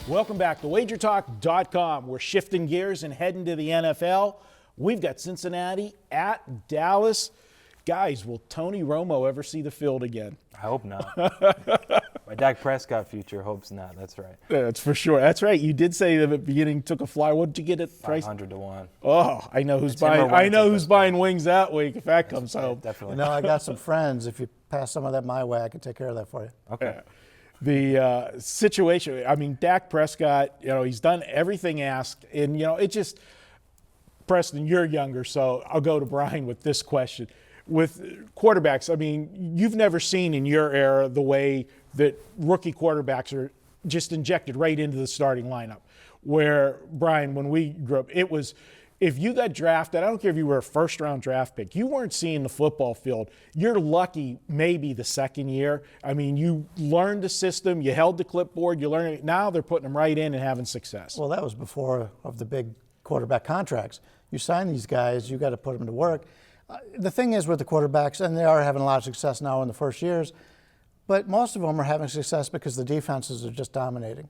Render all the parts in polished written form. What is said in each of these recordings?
Welcome back to WagerTalk.com. We're shifting gears and heading to the NFL. We've got Cincinnati at Dallas. Guys, will Tony Romo ever see the field again? I hope not. My Dak Prescott future hopes not. That's right. That's for sure. That's right. You did say at the beginning took a flyer. What did you get at price? 500 to 1. Oh, I know who's buying. I know who's buying wings that week if that comes home. Definitely. You know, I got some friends. If you pass some of that my way, I can take care of that for you. Okay. The situation, I mean, Dak Prescott, he's done everything asked. And, it just, Preston, you're younger, so I'll go to Bryan with this question. With quarterbacks, I mean, you've never seen in your era the way that rookie quarterbacks are just injected right into the starting lineup. Where, Bryan, when we grew up, it was, if you got drafted, I don't care if you were a first-round draft pick, you weren't seeing the football field. You're lucky maybe the second year. I mean, you learned the system, you held the clipboard, you learned it. Now they're putting them right in and having success. Well, that was before of the big quarterback contracts. You sign these guys, you got to put them to work. The thing is with the quarterbacks, and they are having a lot of success now in the first years, but most of them are having success because the defenses are just dominating.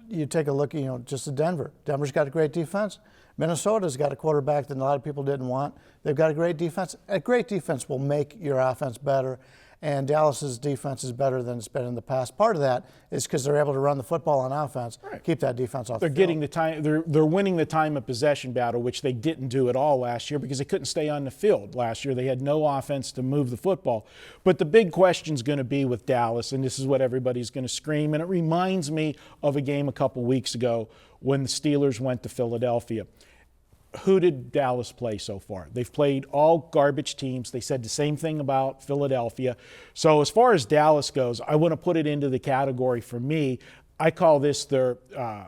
You take a look, just at Denver. Denver's got a great defense. Minnesota's got a quarterback that a lot of people didn't want. They've got a great defense. A great defense will make your offense better, and Dallas's defense is better than it's been in the past. Part of that is because they're able to run the football on offense, right. Keep that defense off the field. They're getting the time. They're winning the time of possession battle, which they didn't do at all last year because they couldn't stay on the field last year. They had no offense to move the football. But the big question is going to be with Dallas, and this is what everybody's going to scream, and it reminds me of a game a couple weeks ago when the Steelers went to Philadelphia. Who did Dallas play so far? They've played all garbage teams. They said the same thing about Philadelphia. So as far as Dallas goes, I want to put it into the category for me. I call this their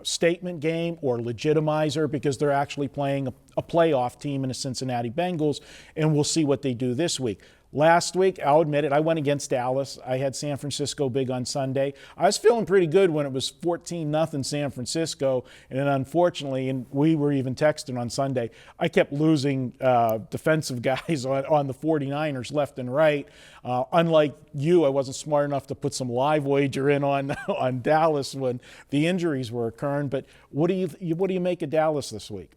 statement game or legitimizer because they're actually playing a playoff team in the Cincinnati Bengals, and we'll see what they do this week. Last week, I'll admit it, I went against Dallas. I had San Francisco big on Sunday. I was feeling pretty good when it was 14-0 San Francisco, and then unfortunately, and we were even texting on Sunday, I kept losing defensive guys on the 49ers left and right. Unlike you, I wasn't smart enough to put some live wager in on Dallas when the injuries were occurring. But what do you make of Dallas this week?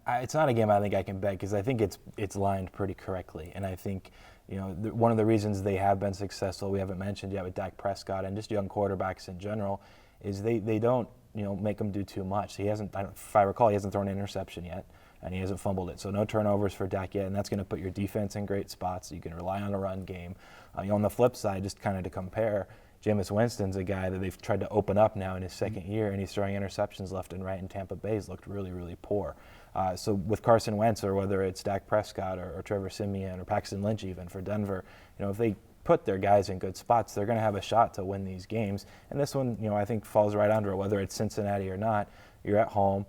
It's not a game I think I can bet because I think it's lined pretty correctly, and I think one of the reasons they have been successful, we haven't mentioned yet with Dak Prescott and just young quarterbacks in general, is they don't make them do too much. If I recall, he hasn't thrown an interception yet, and he hasn't fumbled it, so no turnovers for Dak yet, and that's going to put your defense in great spots. You can rely on a run game. On the flip side, just kind of to compare, Jameis Winston's a guy that they've tried to open up now in his second year, and he's throwing interceptions left and right, and Tampa Bay's looked really, really poor. So with Carson Wentz, or whether it's Dak Prescott or Trevor Siemian or Paxton Lynch even for Denver, if they put their guys in good spots, they're going to have a shot to win these games. And this one, I think falls right under it, whether it's Cincinnati or not. You're at home.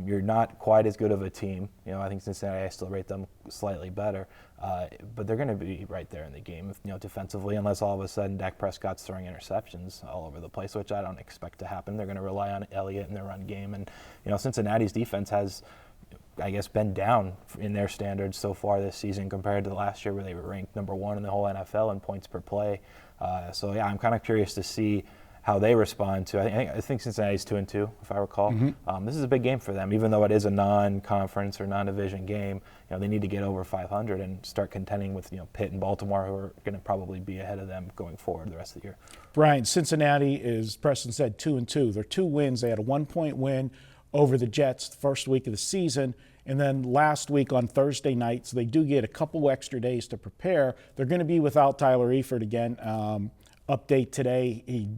You're not quite as good of a team. I think Cincinnati, I still rate them slightly better. But they're going to be right there in the game, defensively, unless all of a sudden Dak Prescott's throwing interceptions all over the place, which I don't expect to happen. They're going to rely on Elliott in their run game. And, Cincinnati's defense has, I guess, been down in their standards so far this season compared to last year where they were ranked number 1 in the whole NFL in points per play. I'm kind of curious to see how they respond to. I think Cincinnati's 2-2, if I recall. Mm-hmm. This is a big game for them, even though it is a non-conference or non-division game. They need to get over 500 and start contending with Pitt and Baltimore, who are going to probably be ahead of them going forward the rest of the year. Bryan, Cincinnati is, Preston said, 2-2. They're 2 wins. They had a 1-point win over the Jets the first week of the season. And then last week on Thursday night, so they do get a couple extra days to prepare. They're going to be without Tyler Eifert again. Update today, he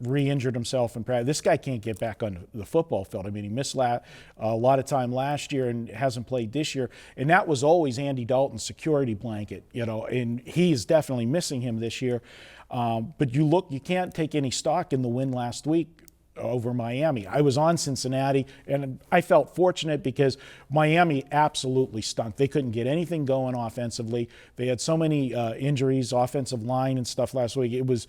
re-injured himself in practice. This guy can't get back on the football field. I mean, he missed a lot of time last year and hasn't played this year. And that was always Andy Dalton's security blanket, and he is definitely missing him this year. But you can't take any stock in the win last week over Miami. I was on Cincinnati, and I felt fortunate because Miami absolutely stunk. They couldn't get anything going offensively. They had so many injuries, offensive line and stuff last week. It was,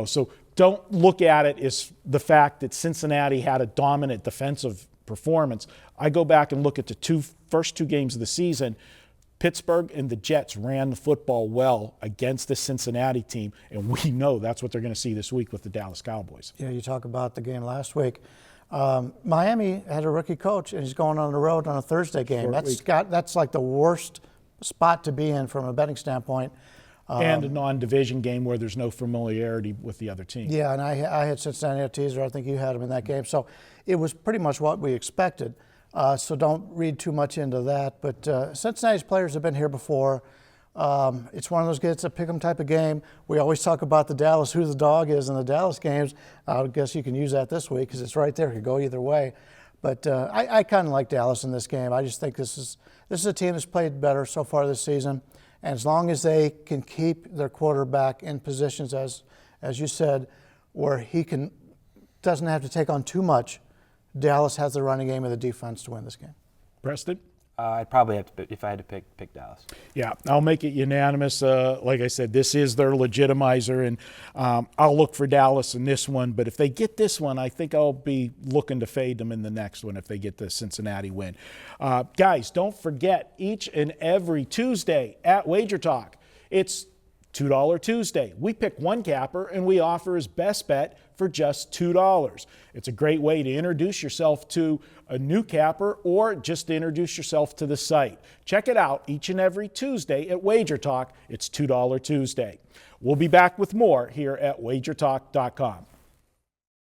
so don't look at it as the fact that Cincinnati had a dominant defensive performance. I go back and look at the first two games of the season. Pittsburgh and the Jets ran the football well against the Cincinnati team, and we know that's what they're going to see this week with the Dallas Cowboys. Yeah, you talk about the game last week. Miami had a rookie coach, and he's going on the road on a Thursday game. That's like the worst spot to be in from a betting standpoint. And a non-division game where there's no familiarity with the other team. Yeah, and I had Cincinnati at teaser. I think you had them in that game. So it was pretty much what we expected. So don't read too much into that. But Cincinnati's players have been here before. It's one of those it's a pick 'em type of game. We always talk about the Dallas, who the dog is in the Dallas games. I guess you can use that this week because it's right there. It could go either way. But I kind of like Dallas in this game. I just think this is a team that's played better so far this season. And as long as they can keep their quarterback in positions, as you said, where he doesn't have to take on too much, Dallas has the running game and the defense to win this game. Preston? I'd probably have to, if I had to pick Dallas. Yeah, I'll make it unanimous. Like I said, this is their legitimizer, and I'll look for Dallas in this one. But if they get this one, I think I'll be looking to fade them in the next one if they get the Cincinnati win. Guys, don't forget, each and every Tuesday at WagerTalk, it's $2 Tuesday. We pick one capper and we offer his best bet for just $2. It's a great way to introduce yourself to a new capper or just to introduce yourself to the site. Check it out each and every Tuesday at WagerTalk. It's $2 Tuesday. We'll be back with more here at WagerTalk.com.